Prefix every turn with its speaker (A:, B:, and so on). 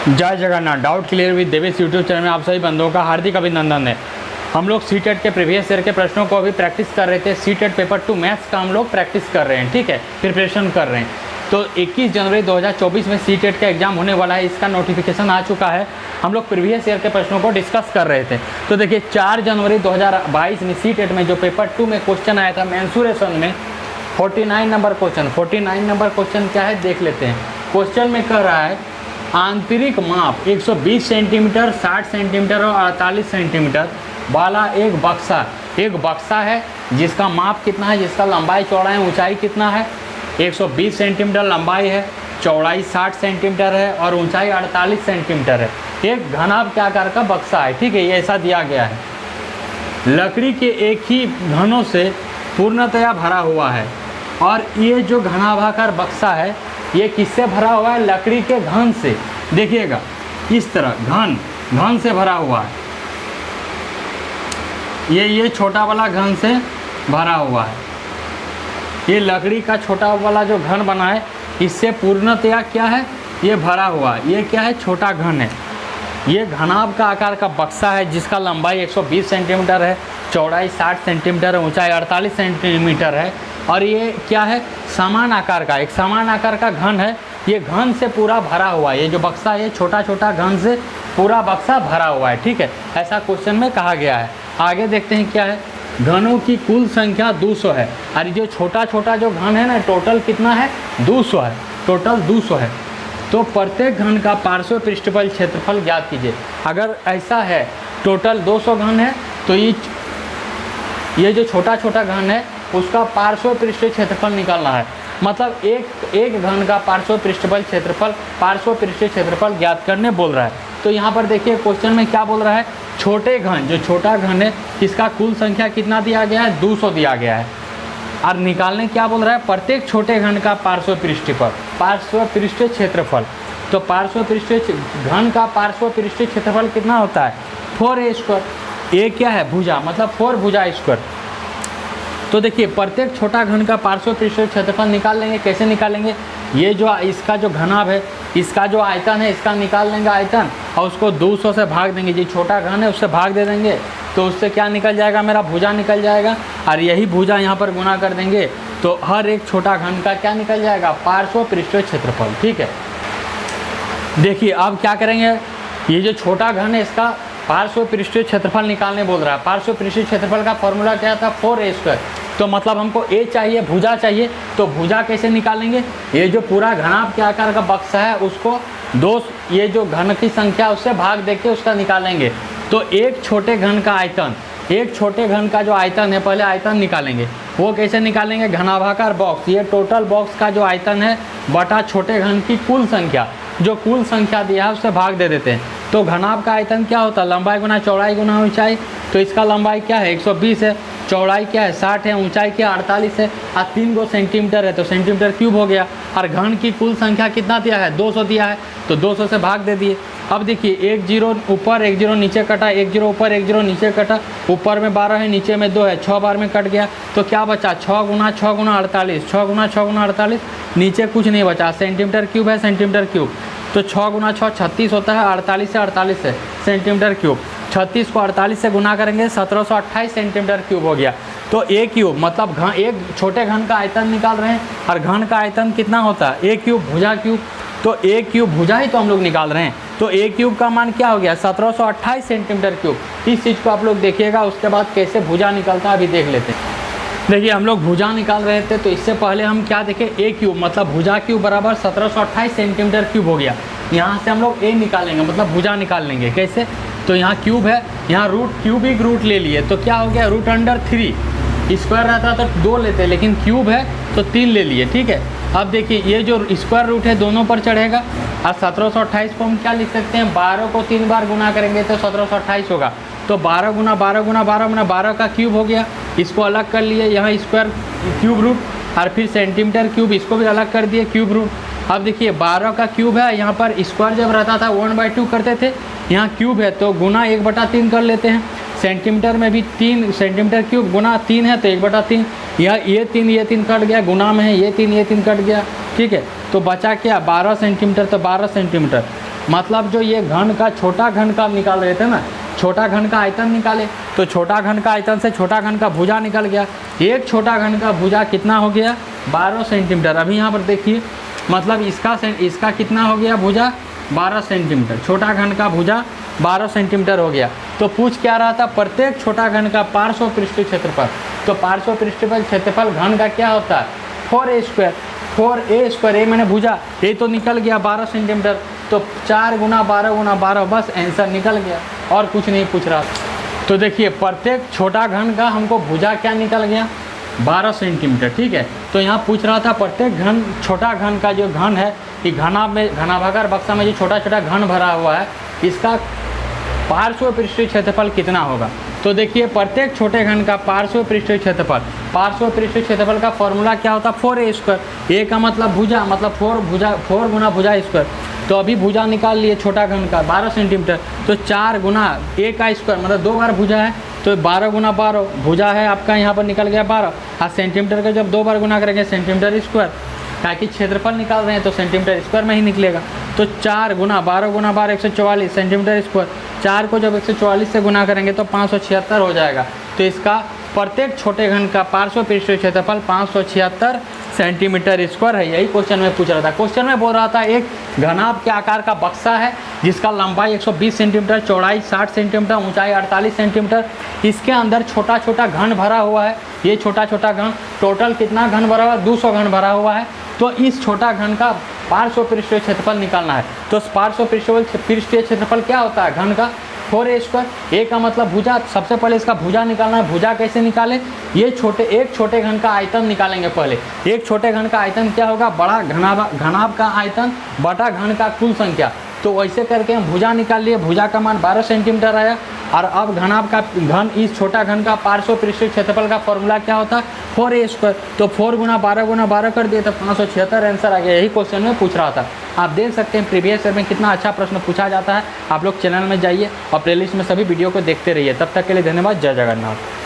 A: जय Jagannath. Doubt clear with Devesh YouTube channel में आप सभी बंधुओं का हार्दिक अभिनंदन है। हम लोग सीटेट के प्रीवियस ईयर के प्रश्नों को अभी प्रैक्टिस कर रहे थे। सीटेट पेपर 2 मैथ्स का हम लोग प्रैक्टिस कर रहे हैं, ठीक है, प्रिपरेशन कर रहे हैं। तो 21 जनवरी 2024 में सीटेट का एग्जाम होने वाला है, इसका नोटिफिकेशन आ चुका है। हम लोग प्रीवियस ईयर के प्रश्नों को डिस्कस कर रहे थे। तो देखिए 4 जनवरी 2022 में सीटेट में जो पेपर 2 में क्वेश्चन आया था मेंसुरेशन में 49 नंबर क्वेश्चन। 49 नंबर क्वेश्चन क्या है देख लेते हैं। क्वेश्चन में कह रहा है आंतरिक माप 120 सेंटीमीटर, 60 सेंटीमीटर और 48 सेंटीमीटर वाला एक बक्सा है जिसका माप कितना है, जिसका लंबाई चौड़ाई ऊंचाई कितना है। 120 सेंटीमीटर लंबाई है, चौड़ाई 60 सेंटीमीटर है और ऊंचाई 48 सेंटीमीटर है। एक घनाभ के आकार का बक्सा है, ठीक है, ये ऐसा दिया गया है। लकड़ी के एक ही घनों से पूर्णतया भरा हुआ है और ये जो घनाभाकार बक्सा है ये किससे भरा हुआ है, लकड़ी के घन से। देखिएगा इस तरह घन से भरा हुआ है। ये छोटा वाला घन से भरा हुआ है। ये लकड़ी का छोटा वाला जो घन बना है इससे पूर्णतया क्या है, ये भरा हुआ है। ये क्या है, छोटा घन है। ये घनाभ का आकार का बक्सा है जिसका लंबाई 120 सेंटीमीटर है, चौड़ाई 60 सेंटीमीटर है, ऊंचाई 48 सेंटीमीटर है और ये क्या है, समान आकार का, एक समान आकार का घन है। ये घन से पूरा भरा हुआ है। ये जो बक्सा है छोटा छोटा घन से पूरा बक्सा भरा हुआ है, ठीक है, ऐसा क्वेश्चन में कहा गया है। आगे देखते हैं क्या है। घनों की कुल संख्या 200 है और जो छोटा छोटा जो घन है ना, टोटल कितना है, 200 है, टोटल 200 है। तो प्रत्येक घन का पार्श्व पृष्ठफल क्षेत्रफल ज्ञात कीजिए। अगर ऐसा है टोटल 200 घन है तो ये जो छोटा छोटा घन है उसका पार्श्व पृष्ठीय क्षेत्रफल निकालना है। मतलब एक घन का पार्श्व पृष्ठफल क्षेत्रफल ज्ञात करने बोल रहा है। तो यहाँ पर देखिए क्वेश्चन में क्या बोल रहा है, छोटे घन, जो छोटा घन है इसका कुल संख्या कितना दिया गया है, 200 दिया गया है। और निकालने क्या बोल रहा है, प्रत्येक छोटे घन का पार्श्व पृष्ठीय क्षेत्रफल। तो घन का पार्श्व पृष्ठीय क्षेत्रफल कितना होता है, 4a²। ए क्या है, भुजा, मतलब 4 भुजा स्क्वायर। तो देखिए प्रत्येक छोटा घन का पार्श्व पृष्ठीय क्षेत्रफल निकाल लेंगे। कैसे निकालेंगे, ये जो इसका जो घनाभ है इसका जो आयतन है इसका निकाल लेंगे आयतन और उसको 200 से भाग देंगे। जो छोटा घन है उससे भाग दे देंगे तो उससे क्या निकल जाएगा, मेरा भुजा निकल जाएगा। और यही भुजा यहाँ पर गुना कर देंगे तो हर एक छोटा घन का क्या निकल जाएगा, पार्श्व पृष्ठीय क्षेत्रफल, ठीक है। देखिए अब क्या करेंगे, ये जो छोटा घन है इसका पार्श्व पृष्ठीय क्षेत्रफल निकालने बोल रहा है। पार्श्व पृष्ठीय क्षेत्रफल का फॉर्मूला क्या था, 4a²। तो मतलब हमको ए चाहिए, भुजा चाहिए। तो भुजा कैसे निकालेंगे, ये जो पूरा घनाभ के आकार का बक्सा है उसको ये जो घन की संख्या उससे भाग देके उसका निकालेंगे। तो एक छोटे घन का आयतन, एक छोटे घन का जो आयतन है, पहले आयतन निकालेंगे। वो कैसे निकालेंगे, घनाभाकार बॉक्स, ये टोटल बॉक्स का जो आयतन है बटा छोटे घन की कुल संख्या, जो कुल संख्या दिया है उससे भाग दे देते हैं। तो घनाभ का आयतन क्या होता है, लंबाई गुना चौड़ाई गुना ऊंचाई। तो इसका लंबाई क्या है, 120 है, चौड़ाई क्या है 60 है, ऊंचाई क्या 48 है और 3 गो सेंटीमीटर है तो सेंटीमीटर क्यूब हो गया। और घन की कुल संख्या कितना दिया है, 200 दिया है, तो 200 से भाग दे दिए। अब देखिए 1 0 ऊपर 1 0 नीचे कटा, 1 0 ऊपर 1 0 नीचे कटा, ऊपर में 12 है नीचे में 2 है, 6 बार में कट गया। तो क्या बचा, 6 गुना 6 गुना 48, 6 गुना 6 गुना 48, नीचे कुछ नहीं बचा, सेंटीमीटर क्यूब है, सेंटीमीटर क्यूब। तो 6 गुना 6 36 होता है, 48 से 48 है सेंटीमीटर क्यूब। 36 को 48 से गुना करेंगे 1728 सेंटीमीटर क्यूब हो गया। तो ए क्यूब मतलब एक छोटे घन का आयतन निकाल रहे हैं और घन का आयतन कितना होता है, ए क्यूब भुजा क्यूब। तो ए क्यूब भुजा ही तो हम लोग निकाल रहे हैं। तो ए क्यूब का मान क्या हो गया, 1728 सेंटीमीटर क्यूब। इस चीज़ को आप लोग देखिएगा, उसके बाद कैसे भुजा निकलता है अभी देख लेते हैं। देखिए हम लोग भुजा निकाल रहे थे तो इससे पहले हम क्या देखें, ए क्यूब मतलब भुजा क्यूब बराबर 1728 सेंटीमीटर क्यूब हो गया। यहाँ से हम लोग ए निकालेंगे, मतलब भुजा निकाल लेंगे। कैसे, तो यहाँ क्यूब है, यहाँ क्यूबिक रूट ले लिए तो क्या हो गया, √3। स्क्वायर रहता तो 2 लेते, लेकिन क्यूब है तो 3 ले लिए, ठीक है। अब देखिए ये जो स्क्वायर रूट है दोनों पर चढ़ेगा और 1728 को हम क्या लिख सकते हैं, 12 को 3 बार गुना करेंगे तो 1728 होगा। तो 12 गुना 12 गुना 12 गुना 12 का क्यूब हो गया। इसको अलग कर लिए, यहाँ स्क्वायर क्यूब रूट और फिर सेंटीमीटर क्यूब, इसको भी अलग कर दिए क्यूब रूट। अब देखिए 12 का क्यूब है, यहाँ पर स्क्वायर जब रहता था 1/2 करते थे, यहाँ क्यूब है तो गुना 1/3 कर लेते हैं। सेंटीमीटर में भी 3 सेंटीमीटर क्यूब गुना 3 है तो 1/3। ये 3 कट गया, गुना में है ये 3 कट गया, ठीक है। तो बचा क्या, 12 सेंटीमीटर, तो 12 सेंटीमीटर मतलब जो ये घन का छोटा घन का निकाल रहे थे ना, छोटा घन का आयतन निकाले, तो छोटा घन का आयतन से छोटा घन का भुजा निकल गया। एक छोटा घन का भुजा कितना हो गया 12 सेंटीमीटर। अभी यहाँ पर देखिए, मतलब इसका कितना हो गया भुजा 12 सेंटीमीटर, छोटा घन का भुजा 12 सेंटीमीटर हो गया। तो पूछ क्या रहा था, प्रत्येक छोटा घन का पार्श्व पृष्ठीय क्षेत्रफल। तो पार्श्व पृष्ठफल क्षेत्रफल घन का क्या होता है 4a²। 4a², ये मैंने भुजा, ये तो निकल गया 12 सेंटीमीटर, तो 4 गुना 12 गुना 12, बस आंसर निकल गया, और कुछ नहीं पूछ रहा। तो देखिए प्रत्येक छोटा घन का हमको भुजा क्या निकल गया 12 सेंटीमीटर, ठीक है। तो यहाँ पूछ रहा था प्रत्येक घन, छोटा घन का जो घन है कि घनाभागार बक्सा में जो छोटा छोटा घन भरा हुआ है, इसका पार्श्व पृष्ठीय क्षेत्रफल कितना होगा। तो देखिए प्रत्येक छोटे घन का पार्श्व पृष्ठीय क्षेत्रफल, पार्श्व पृष्ठीय क्षेत्रफल का फॉर्मूला क्या होता है 4a²। ए का मतलब भुजा, मतलब 4 गुना भुजा स्क्वायर। तो अभी भुजा निकाल लिए छोटा घन का 12 सेंटीमीटर, तो 4 गुना a का स्क्वायर, मतलब 2 बार भुजा है, तो 12 गुना 12 भुजा है आपका यहाँ पर निकल गया 12। और सेंटीमीटर का जब 2 बार गुना करेंगे सेंटीमीटर स्क्वायर, ताकि क्षेत्रफल निकाल रहे हैं तो सेंटीमीटर स्क्वायर में ही निकलेगा। तो 4 गुना 12 गुना 12 144 सेंटीमीटर स्क्वायर। 4 को जब 144 से गुना करेंगे तो 576 हो जाएगा। तो इसका प्रत्येक छोटे घन का पार्श्व पृष्ठीय क्षेत्रफल 576 सेंटीमीटर स्क्वायर है। यही क्वेश्चन में पूछ रहा था। क्वेश्चन में बोल रहा था एक घनाभ के आकार का बक्सा है जिसका लंबाई 120 सेंटीमीटर, चौड़ाई 60 सेंटीमीटर, ऊंचाई 48 सेंटीमीटर। इसके अंदर छोटा छोटा घन भरा हुआ है। ये छोटा छोटा घन, टोटल कितना घन भरा हुआ है 200 घन भरा हुआ है। तो इस छोटा घन का पार्श्व पृष्ठीय क्षेत्रफल निकालना है। तो पार्श्व पृष्ठीय क्षेत्रफल क्या होता है घन का 4a²। ए का मतलब भुजा, सबसे पहले इसका भुजा निकालना है। भुजा कैसे निकाले, ये एक छोटे घन का आयतन निकालेंगे पहले। एक छोटे घन का आयतन क्या होगा, बड़ा घनाभ का आयतन बटा घन का कुल संख्या। तो वैसे करके हम भुजा निकाल लिए। भुजा का मान 12 सेंटीमीटर आया। और अब घनाभ का घन, इस छोटा घन का पार्श्व पृष्ठीय क्षेत्रफल का फॉर्मूला क्या होता है 4a²। तो 4 गुना 12 कर दिए तो 576 आंसर आ गया। यही क्वेश्चन में पूछ रहा था। आप देख सकते हैं प्रीवियस ईयर में कितना अच्छा प्रश्न पूछा जाता है। आप लोग चैनल में जाइए और प्लेलिस्ट में सभी वीडियो को देखते रहिए। तब तक के लिए धन्यवाद। जय जगन्नाथ।